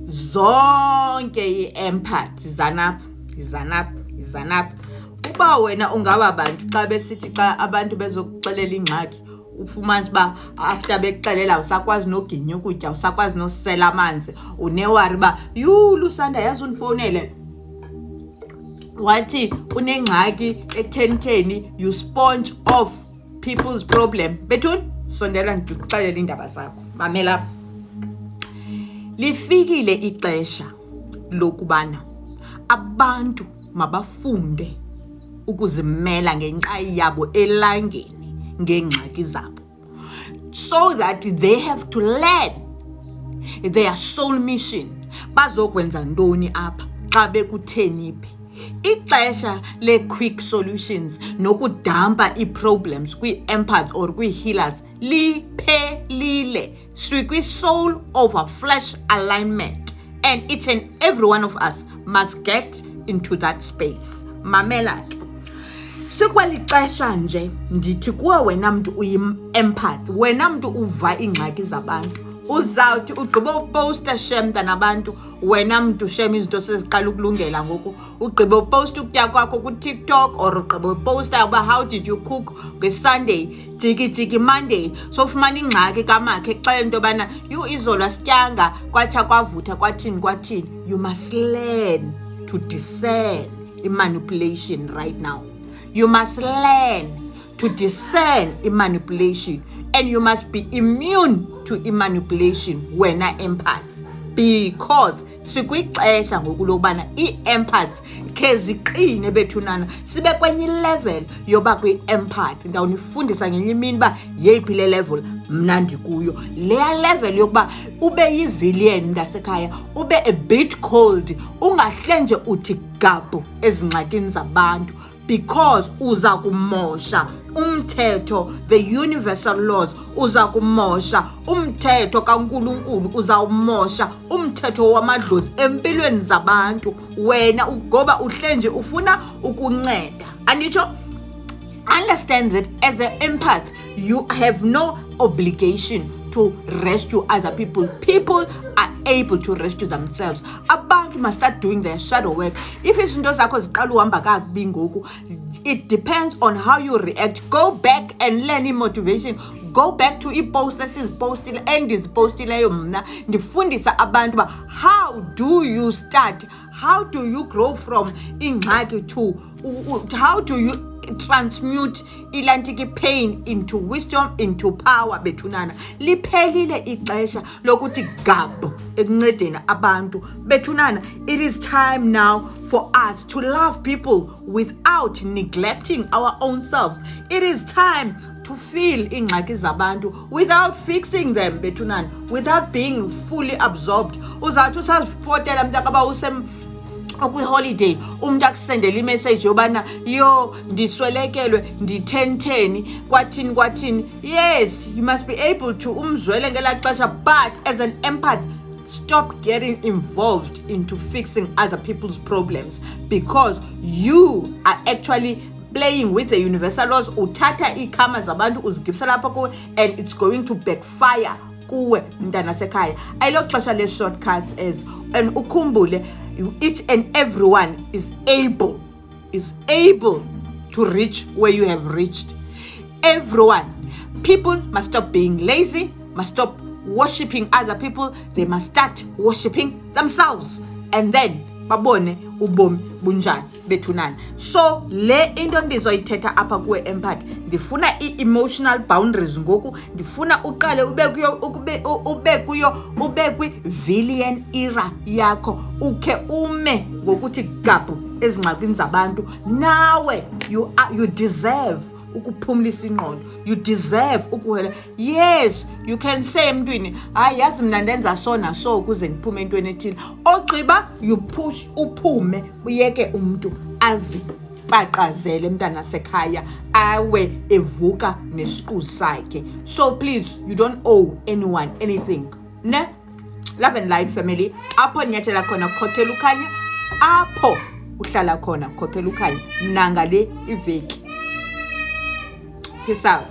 zonke i-empath izanapha. Uba wena ungaba bantu xa besithi xa abantu bezokuxelela ingxaki ufumanise uba after bekuxelela usakwazi noginya ukutya, usakwazi nosela amanzi, unewari uba Lusanda yazi undifowunele wathi unengxaki ekutheni you sponge off people's problem. Bethuni sondela ndikuxelela indaba zakho. Mamela, lifikile ixesha lokubana abantu mabafunde ukuzimela ngenqayi yabo elangeni ngengxaki zabo, so that they have to learn their soul mission. Bazokwenza ntoni apha xa bekutheni phi? Ixesha le-quick solutions nokudampa ii-problems kwii-empath or kwii-healers liphelile. Sikwi-soul over flesh alignment, and each and every one of us must get into that space. Mamela ke, sikweli xesha nje ndithi kuwe wena mntu uyi-empath, wena mntu uva iingxaki zabantu, uzawuthi ugqibe uposta shem mntanabantu, wena mntu shem izinto seziqala ukulungela ngoku, ugqibe uposta ukutya kwakho ku-TikTok or ugqibe uposta uba how did you cook ngeSunday, jiki Monday, so ufumana ingxaki kamakhe exela into yobana izolo asityanga kwatsha kwavutha kwathini. You must learn to discern manipulation right now. You must learn to discern manipulation, and you must be immune to manipulation when empath, because sikwixesha ngoku lokubana ii-empaths khe ziqine bethunana, sibe kwenye level yoba kwi-empath. Ndawunifundisa ngenye imini uba yeyiphi le level mna ndikuyo. Leya level yokuba ube yi-villain mntasekhaya, ube a bit cold, ungahle nje uthi gabhu ezingxakini zabantu, because uza kumosha umthetho, the universal laws, uza kumosha umthetho kaNkulunkulu, uza umosha umthetho wamadlozi empilweni zabantu. Wena ugoba uhlenje ufuna ukunceda. Anditsho, understand that as an empath you have no obligation to rescue other people. People are able to rescue themselves. Abantu must start doing their shadow work. If izinto zakho ziqala uhamba kakubi ngoku, it depends on how you react. Go back and learn motivation. Go back to i-post esizipostile endizipostileyo mna ndifundisa abantu ba how do you start, how do you grow from ingxaki to how do you transmute ilantiki pain into wisdom, into power. Bethunana, liphelile ixesha lokuthi gab ekuncedeni abantu. Bethunana, it is time now for us to love people without neglecting our own selves. It is time to feel ingxaki zabantu without fixing them. Bethunana, without being fully absorbed. Uzawuthi usazifotela mntakaba okwi-holiday umuntu akusendela imessage yobana ndiswelekelwe nditheni kwathini. Yes, you must be able to umzwele ngela xesha, but as an empath, stop getting involved into fixing other people's problems, because you are actually playing with the universal laws. Uthatha iikhama zabantu uzigibisa lapha kuwe, and it's going to backfire kuwe mntana sekhaya. Ayilo xesha le-shortcuts as, and ukhumbule each and everyone is able to reach where you have reached. Everyone. People must stop being lazy, must stop worshipping other people. They must start worshipping themselves, and then babone ubomi bunjani bethunana. So le into ndizoyithetha apha kuwe empath, ndifuna i-emotional boundaries ngoku. Ndifuna uqale ube kwi-villain era yakho, ukhe ume ngokuthi gabhu ezingxakini zabantu. Nawe you deserve ukuphumlisa ingqondo, you deserve ukuhela. Yes, you can say emntwini, hayi yazi mna ndenza so na so ukuze ngiphume entweni ethile. Ogqiba you push uphume, uyeke umuntu azibaqazele mntana sekhaya awe evuka nesiqu sakhe. So please, you don't owe anyone anything. Ne? Love and Light family, apho nyathela khona khokhela ukhanya, apho uhlala khona khokhela ukhanya nangale iveki. Peace out.